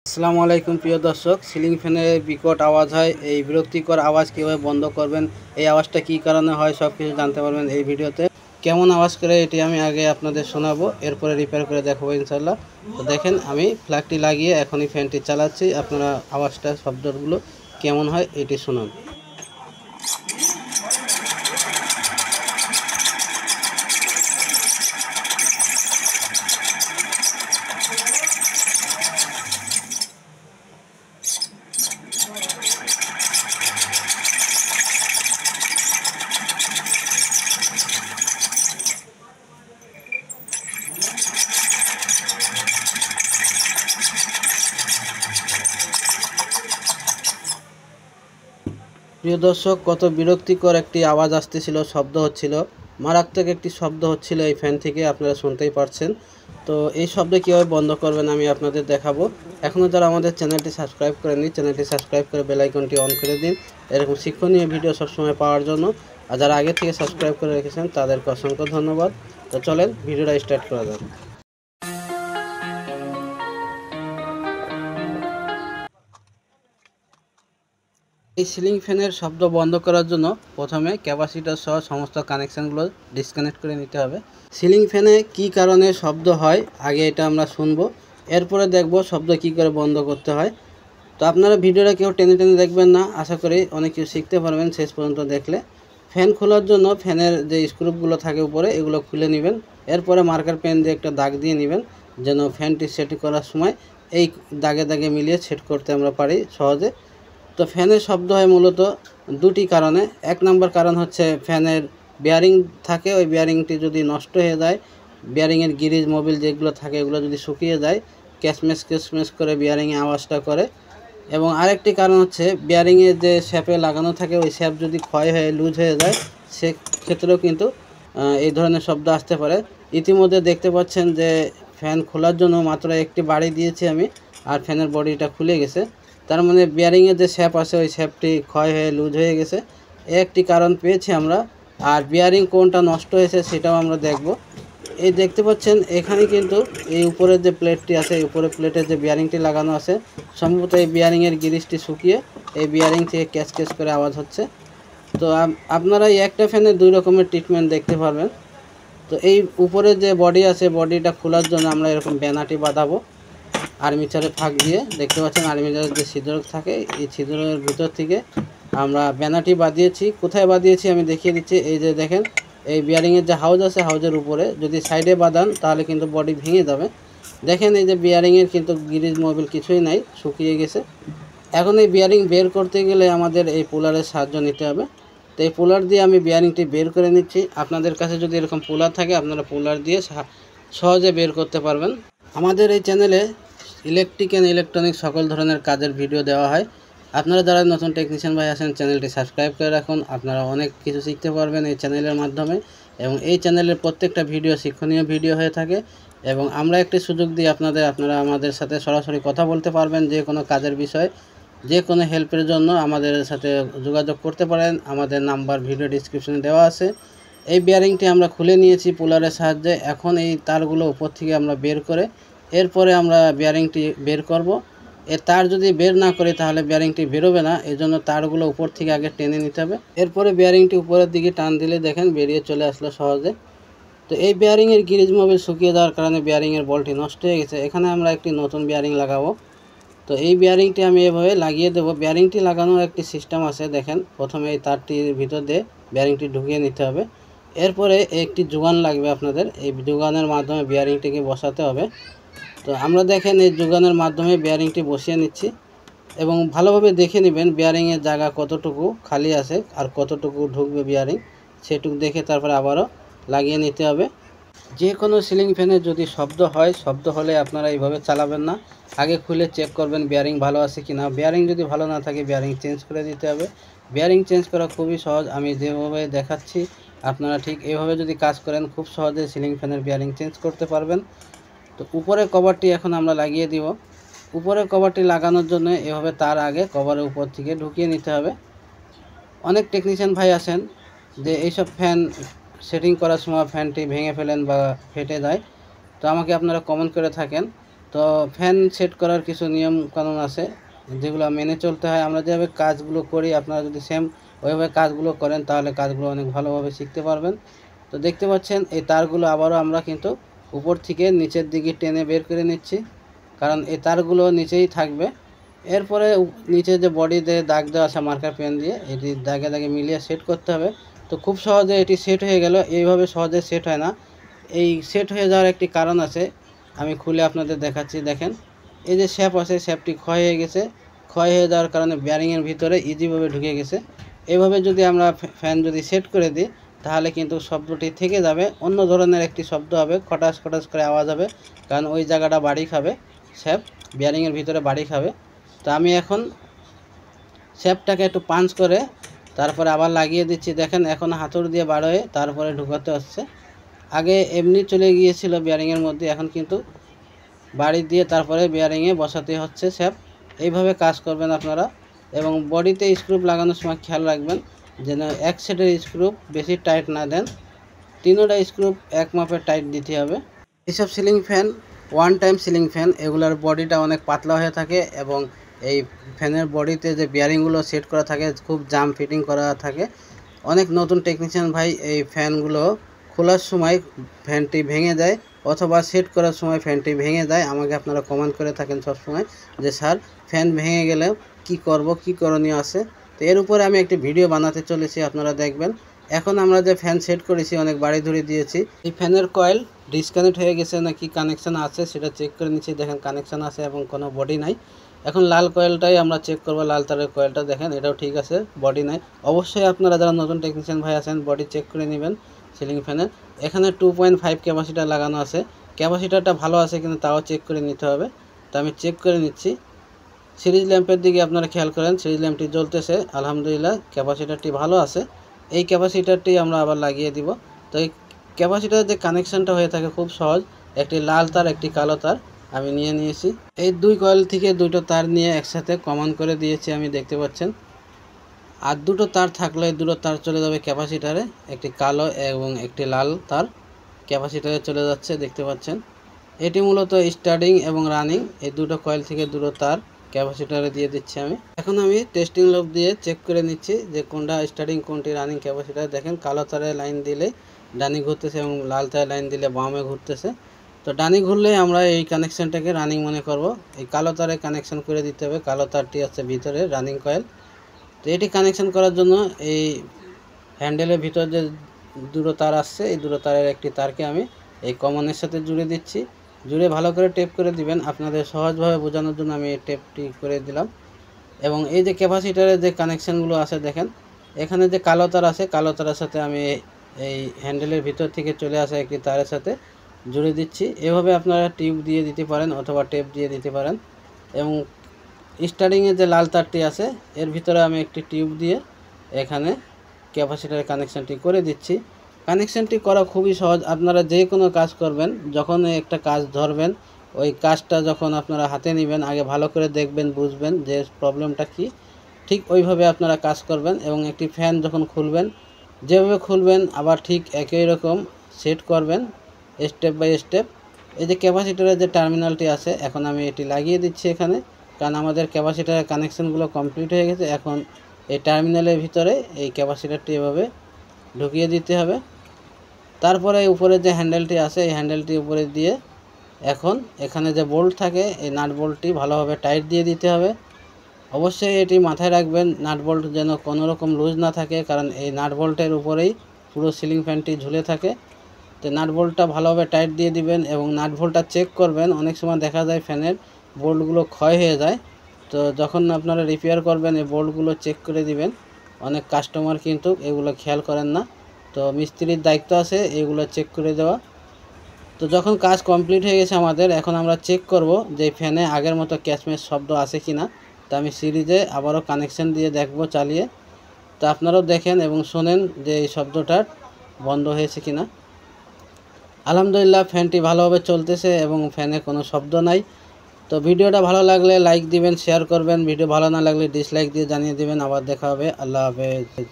আসসালামু আলাইকুম প্রিয় দর্শক, সিলিং ফ্যানের বিকট আওয়াজ হয়। এই বিরক্তিকর আওয়াজ কীভাবে বন্ধ করবেন, এই আওয়াজটা কী কারণে হয়, সব কিছু জানতে পারবেন এই ভিডিওতে। কেমন আওয়াজ করে এটি আমি আগে আপনাদের শোনাবো, এরপরে রিপেয়ার করে দেখাবো ইনশাল্লাহ। তো দেখেন, আমি ফ্ল্যাগটি লাগিয়ে এখনই ফ্যানটি চালাচ্ছি। আপনারা আওয়াজটা, শব্দগুলো কেমন হয় এটি শুনুন। প্রিয় দর্শক, কত বিরক্তিকর একটি আওয়াজ আসতেছিল, শব্দ হচ্ছিল, মারাত্মক একটি শব্দ হচ্ছিল এই ফ্যান থেকে, আপনারা শুনতেই পারছেন। তো এই শব্দ কীভাবে বন্ধ করবেন আমি আপনাদের দেখাবো। এখনও যারা আমাদের চ্যানেলটি সাবস্ক্রাইব করেননি, চ্যানেলটি সাবস্ক্রাইব করে বেল আইকনটি অন করে দিন এরকম শিক্ষণীয় ভিডিও সবসময় পাওয়ার জন্য। আর যারা আগে থেকে সাবস্ক্রাইব করে রেখেছেন তাদেরকে অসংখ্য ধন্যবাদ। তো চলেন ভিডিওটা স্টার্ট করা যাক। এই সিলিং ফ্যানের শব্দ বন্ধ করার জন্য প্রথমে ক্যাপাসিটর সহ সমস্ত কানেকশানগুলো ডিসকানেক্ট করে নিতে হবে। সিলিং ফ্যানে কি কারণে শব্দ হয় আগে এটা আমরা শুনবো, এরপরে দেখব শব্দ কি করে বন্ধ করতে হয়। তো আপনারা ভিডিওটা কেউ টেনে টেনে দেখবেন না, আশা করি অনেক কিছু শিখতে পারবেন শেষ পর্যন্ত দেখলে। ফ্যান খোলার জন্য ফ্যানের যে স্ক্রুপগুলো থাকে উপরে, এগুলো খুলে নেবেন। এরপরে মার্কার পেন দিয়ে একটা দাগ দিয়ে নেবেন, যেন ফ্যানটি সেট করার সময় এই দাগে দাগে মিলিয়ে সেট করতে আমরা পারি সহজে। তো ফ্যানের শব্দ হয় মূলত দুটি কারণে। এক নম্বর কারণ হচ্ছে ফ্যানের বেয়ারিং থাকে, ওই বেয়ারিংটি যদি নষ্ট হয়ে যায়, বেয়ারিংয়ের গিরিজ মোবিল যেগুলো থাকে এগুলো যদি শুকিয়ে যায়, ক্যাশমেশ করে বেয়ারিংয়ে আওয়াজটা করে। এবং আরেকটি কারণ হচ্ছে বেয়ারিংয়ের যে শ্যাপে লাগানো থাকে ওই শ্যাপ যদি ক্ষয় হয়ে লুজ হয়ে যায়, সেক্ষেত্রেও কিন্তু এই ধরনের শব্দ আসতে পারে। ইতিমধ্যে দেখতে পাচ্ছেন যে ফ্যান খোলার জন্য মাত্র একটি বাড়ি দিয়েছি আমি, আর ফ্যানের বডিটা খুলে গেছে। তার মানে বেয়ারিংয়ের যে শ্যাপ আছে ওই শ্যাপটি ক্ষয় হয়ে লুজ হয়ে গেছে, একটি কারণ পেয়েছি আমরা। আর বেয়ারিং কোনটা নষ্ট হয়েছে সেটাও আমরা দেখব। এই দেখতে পাচ্ছেন এখানে কিন্তু এই উপরের যে প্লেটটি আছে, এই উপরের প্লেটের যে বেয়ারিংটি লাগানো আছে, সম্ভবত এই বেয়ারিংয়ের গিরিজটি শুকিয়ে এই বেয়ারিং থেকে ক্যাচ করে আওয়াজ হচ্ছে। তো আপনারা এই একটা ফ্যানের দুই রকমের ট্রিটমেন্ট দেখতে পারবেন। তো এই উপরে যে বডি আছে, বডিটা খোলার জন্য আমরা এরকম ব্যানাটি বাঁধাবো আর্মিচারের ফাঁক দিয়ে। দেখতে পাচ্ছেন আর্মিচারের যে ছিদ্র থাকে, এই ছিদ্রের ভিতর থেকে আমরা ব্যানাটি বাঁধিয়েছি। কোথায় বাঁধিয়েছি আমি দেখিয়ে দিচ্ছি। এই যে দেখেন, এই বিয়ারিংয়ের যে হাউজ আছে, হাউজের উপরে যদি সাইডে বাঁধান তাহলে কিন্তু বডি ভেঙে যাবে। দেখেন এই যে বিয়ারিংয়ের কিন্তু গিরিজ মোবিল কিছুই নাই, শুকিয়ে গেছে। এখন এই বিয়ারিং বের করতে গেলে আমাদের এই পুলারের সাহায্য নিতে হবে। তো এই পুলার দিয়ে আমি বিয়ারিংটি বের করে নিচ্ছি। আপনাদের কাছে যদি এরকম পুলার থাকে, আপনারা পুলার দিয়ে সহজে বের করতে পারবেন। আমাদের এই চ্যানেলে ইলেকট্রিক অ্যান্ড ইলেকট্রনিক সকল ধরনের কাজের ভিডিও দেওয়া হয়। আপনারা যারা নতুন টেকনিশিয়ান ভাই আছেন, চ্যানেলটি সাবস্ক্রাইব করে রাখুন। আপনারা অনেক কিছু শিখতে পারবেন এই চ্যানেলের মাধ্যমে, এবং এই চ্যানেলের প্রত্যেকটা ভিডিও শিক্ষণীয় ভিডিও হয়ে থাকে। এবং আমরা একটি সুযোগ দিই আপনারা আমাদের সাথে সরাসরি কথা বলতে পারবেন যে কোনো কাজের বিষয়ে, যে কোনো হেল্পের জন্য আমাদের সাথে যোগাযোগ করতে পারেন। আমাদের নাম্বার ভিডিও ডিসক্রিপশনে দেওয়া আছে। এই বিয়ারিংটি আমরা খুলে নিয়েছি পুলারের সাহায্যে। এখন এই তারগুলো উপর থেকে আমরা বের করে এরপরে আমরা বিয়ারিংটি বের করব। তার যদি বের না করি তাহলে বিয়ারিংটি বেরোবে না, এই জন্য তারগুলো উপর থেকে আগে টেনে নিতে হবে। এরপরে বিয়ারিংটি উপরের দিকে টান দিলে দেখেন বেরিয়ে চলে আসলো সহজে। তো এই বিয়ারিংয়ের গিরিজ মোবিল শুকিয়ে যাওয়ার কারণে বিয়ারিংয়ের বলটি নষ্ট হয়ে গেছে। এখানে আমরা একটি নতুন বিয়ারিং লাগাবো। তো এই বিয়ারিংটি আমি এভাবে লাগিয়ে দেবো। বিয়ারিংটি লাগানোর একটি সিস্টেম আছে, দেখেন। প্রথমে এই তারটির ভিতর দিয়ে বিয়ারিংটি ঢুকিয়ে নিতে হবে। এরপরে একটি যোগান লাগবে আপনাদের, এই যোগানের মাধ্যমে বিয়ারিংটিকে বসাতে হবে। তো আমরা দেখেন এই যোগানের মাধ্যমে বিয়ারিংটি বসিয়ে নিচ্ছি, এবং ভালোভাবে দেখে নেবেন বিয়ারিংয়ের জায়গা কতটুকু খালি আছে আর কতটুকু ঢুকবে বিয়ারিং, সেটুকু দেখে তারপরে আবারও লাগিয়ে নিতে হবে। যে কোনো সিলিং ফ্যানে যদি শব্দ হয়, শব্দ হলে আপনারা এইভাবে চালাবেন না, আগে খুলে চেক করবেন বিয়ারিং ভালো আছে কি না। বিয়ারিং যদি ভালো না থাকে বিয়ারিং চেঞ্জ করে দিতে হবে। বিয়ারিং চেঞ্জ করা খুবই সহজ, আমি যেভাবে দেখাচ্ছি আপনারা ঠিক এইভাবে যদি কাজ করেন খুব সহজে সিলিং ফ্যানের বিয়ারিং চেঞ্জ করতে পারবেন। তো উপরের কভারটি এখন আমরা লাগিয়ে দিব। উপরের কভারটি লাগানোর জন্য এভাবে তার আগে কভারের উপর থেকে ঢুকিয়ে নিতে হবে। অনেক টেকনিশিয়ান ভাই আছেন যে এইসব ফ্যান সেটিং করার সময় ফ্যানটি ভেঙে ফেলেন বা ফেটে যায়। তো আমাকে আপনারা কমেন্ট করে থাকেন তো ফ্যান সেট করার কিছু নিয়ম কানুন আছে যেগুলো মেনে চলতে হয়। আমরা যেভাবে কাজগুলো করি আপনারা যদি সেম ওইভাবে কাজগুলো করেন তাহলে কাজগুলো অনেক ভালোভাবে শিখতে পারবেন। তো দেখতে পাচ্ছেন এই তারগুলো আবারও আমরা কিন্তু উপর থেকে নিচের দিকে টেনে বের করে নিচ্ছি, কারণ এই তারগুলো নিচেই থাকবে। এরপরে নিচে যে বডিতে দাগ দেওয়া আছে মার্কার পেন দিয়ে, এটি দাগে দাগে মিলিয়ে সেট করতে হবে। তো খুব সহজে এটি সেট হয়ে গেল। এইভাবে সহজে সেট হয় না, এই সেট হয়ে যাওয়ার একটি কারণ আছে, আমি খুলে আপনাদের দেখাচ্ছি। দেখেন এই যে শ্যাপ আছে, শ্যাপটি ক্ষয় হয়ে গেছে। ক্ষয় হয়ে যাওয়ার কারণে বেয়ারিংয়ের ভিতরে ইজিভাবে ঢুকে গেছে। এইভাবে যদি আমরা ফ্যান যদি সেট করে দিই তাহলে কিন্তু শব্দটি থেকে যাবে, অন্য ধরনের একটি শব্দ হবে, খটাস খটাস করে আওয়াজ হবে, কারণ ওই জায়গাটা বাড়ি খাবে, শ্যাপ বেয়ারিংয়ের ভিতরে বাড়ি খাবে। তো আমি এখন শ্যাপটাকে একটু পাঞ্চ করে তারপরে আবার লাগিয়ে দিচ্ছি। দেখেন এখন হাতুড় দিয়ে বার হয়ে তারপরে ঢুকাতে হচ্ছে। আগে এমনি চলে গিয়েছিল বেয়ারিংয়ের মধ্যে, এখন কিন্তু বাড়ি দিয়ে তারপরে বেয়ারিংয়ে বসাতে হচ্ছে শ্যাপ। এইভাবে কাজ করবেন আপনারা। এবং বডিতে স্ক্রু লাগানোর সময় খেয়াল রাখবেন যেন এক সেটের স্ক্রু বেশি টাইট না দেন, তিনোটা স্ক্রু এক মাপের টাইট দিতে হবে। এইসব ceiling fan one time ceiling fan, এগুলোর বডিটা অনেক পাতলা হয়ে থাকে এবং এই ফ্যানের বডিতে যে বিয়ারিংগুলো সেট করা থাকে খুব জাম ফিটিং করা থাকে। অনেক নতুন টেকনিশিয়ান ভাই এই ফ্যানগুলো খোলার সময় ফ্যানটি ভেঙে যায় অথবা সেট করার সময় ফ্যানটি ভেঙে যায়। আমাকে আপনারা কমেন্ট করে থাকেন সবসময় যে স্যার ফ্যান ভেঙে গেলে কি করব, কি করণীয় আছে। তো এর উপরে আমি একটি ভিডিও বানাতে চলেছি, আপনারা দেখবেন। এখন আমরা যে ফ্যান সেট করেছি অনেক বাড়ি ধরে দিয়েছি, এই ফ্যানের কয়েল ডিসকানেক্ট হয়ে গেছে নাকি কানেকশান আছে সেটা চেক করে নিচ্ছি। দেখেন কানেকশান আছে এবং কোনো বডি নাই। এখন লাল কয়েলটাই আমরা চেক করব, লাল তারের কয়েলটা দেখেন এটাও ঠিক আছে, বডি নাই। অবশ্যই আপনারা যারা নতুন টেকনিশিয়ান ভাই আছেন বডি চেক করে নেবেন সিলিং ফ্যানের। এখানে 2.5 ক্যাপাসিটার লাগানো আছে, ক্যাপাসিটারটা ভালো আছে কিন্তু তাও চেক করে নিতে হবে। তো আমি চেক করে নিচ্ছি। সিরিজ ল্যাম্পের দিকে আপনারা খেয়াল করেন, সিরিজ ল্যাম্পটি জ্বলতেছে, আলহামদুলিল্লাহ ক্যাপাসিটারটি ভালো আছে। এই ক্যাপাসিটারটি আমরা আবার লাগিয়ে দিব। তো এই ক্যাপাসিটার যে কানেকশানটা হয়ে থাকে খুব সহজ, একটি লাল তার একটি কালো তার আমি নিয়েছি। এই দুই কয়েল থেকে দুটো তার নিয়ে একসাথে কমন করে দিয়েছি আমি, দেখতে পাচ্ছেন। আর দুটো তার থাকলে দুটো তার চলে যাবে ক্যাপাসিটারে, একটি কালো এবং একটি লাল তার ক্যাপাসিটারে চলে যাচ্ছে, দেখতে পাচ্ছেন। এটি মূলত স্টার্টিং এবং রানিং, এই দুটো কয়েল থেকে দুটো তার ক্যাপাসিটারে দিয়ে দিচ্ছি আমি। এখন আমি টেস্টিং লোব দিয়ে চেক করে নিচ্ছি যে কোনটা স্টার্টিং কোনটি রানিং ক্যাপাসিটার। দেখেন কালো তারে লাইন দিলে ডানি ঘুরতেছে এবং লাল তারে লাইন দিলে বামে ঘুরতেছে। তো ডানি ঘুরলে আমরা এই কানেকশানটাকে রানিং মনে করব। এই কালো তারে কানেকশান করে দিতে হবে, কালো তারটি আছে ভিতরে রানিং কয়েল। তো এটি কানেকশান করার জন্য এই হ্যান্ডেলের ভিতর যে দুটো তার আসছে এই দুটো তারের একটি তারকে আমি এই কমনের সাথে জুড়ে দিচ্ছি। জুড়ে ভালো করে টেপ করে দিবেন, আপনাদের সহজভাবে বোঝানোর জন্য আমি এই টেপটি করে দিলাম। এবং এই যে ক্যাপাসিটারের যে কানেকশানগুলো আছে দেখেন, এখানে যে কালো তার আছে কালো তারের সাথে আমি এই হ্যান্ডেলের ভিতর থেকে চলে আসা একটি তারের সাথে জুড়ে দিচ্ছি। এভাবে আপনারা টিউব দিয়ে দিতে পারেন অথবা টেপ দিয়ে দিতে পারেন। এবং স্টার্টিংয়ে যে লাল তারটি আছে এর ভিতরে আমি একটি টিউব দিয়ে এখানে ক্যাপাসিটারের কানেকশানটি করে দিচ্ছি। কানেকশানটি করা খুবই সহজ। আপনারা যে কোনো কাজ করবেন, যখন একটা কাজ ধরবেন ওই কাজটা যখন আপনারা হাতে নেবেন আগে ভালো করে দেখবেন, বুঝবেন যে প্রবলেমটা কি, ঠিক ওইভাবে আপনারা কাজ করবেন। এবং একটি ফ্যান যখন খুলবেন যেভাবে খুলবেন আবার ঠিক একই রকম সেট করবেন স্টেপ বাই স্টেপ। এই যে ক্যাপাসিটারের যে টার্মিনালটি আছে এখন আমি এটি লাগিয়ে দিচ্ছি এখানে, কারণ আমাদের ক্যাপাসিটারের কানেকশানগুলো কমপ্লিট হয়ে গেছে। এখন এই টার্মিনালের ভিতরে এই ক্যাপাসিটারটি এভাবে ঢুকিয়ে দিতে হবে। তারপরে উপরে যে হ্যান্ডেলটি আছে এই হ্যান্ডেলটি উপরে দিয়ে এখন এখানে যে বোল্ট থাকে এই নাট বোল্টটি ভালোভাবে টাইট দিয়ে দিতে হবে। অবশ্যই এটি মাথায় রাখবেন নাট বোল্ট যেন কোনো রকম লুজ না থাকে, কারণ এই নাট বোল্টের উপরেই পুরো সিলিং ফ্যানটি ঝুলে থাকে। তো নাট বোল্টটা ভালোভাবে টাইট দিয়ে দিবেন এবং নাট বোল্টটা চেক করবেন। অনেক সময় দেখা যায় ফ্যানের বোল্টগুলো ক্ষয় হয়ে যায়, তো যখন আপনারা রিপেয়ার করবেন এই বোল্টগুলো চেক করে দিবেন। অনেক কাস্টমার কিন্তু এগুলো খেয়াল করেন না, তো মিস্ত্রির দায়িত্ব আছে এগুলো চেক করে দেওয়া। তো যখন কাজ কমপ্লিট হয়ে গেছে আমাদের, এখন আমরা চেক করব যে ফ্যানে আগের মতো ক্যাচমেচ শব্দ আছে কিনা। তো আমি সিরিজে আবারও কানেকশান দিয়ে দেখব চালিয়ে। তো আপনারাও দেখেন এবং শোনেন যে এই শব্দটা বন্ধ হয়েছে কিনা। আলহামদুলিল্লাহ ফ্যানটি ভালোভাবে চলতেছে এবং ফ্যানে কোনো শব্দ নাই। তো ভিডিওটা ভালো লাগলে লাইক দিবেন, শেয়ার করবেন। ভিডিও ভালো না লাগলে ডিসলাইক দিয়ে জানিয়ে দিবেন। আবার দেখা হবে, আল্লাহ হাফেজ।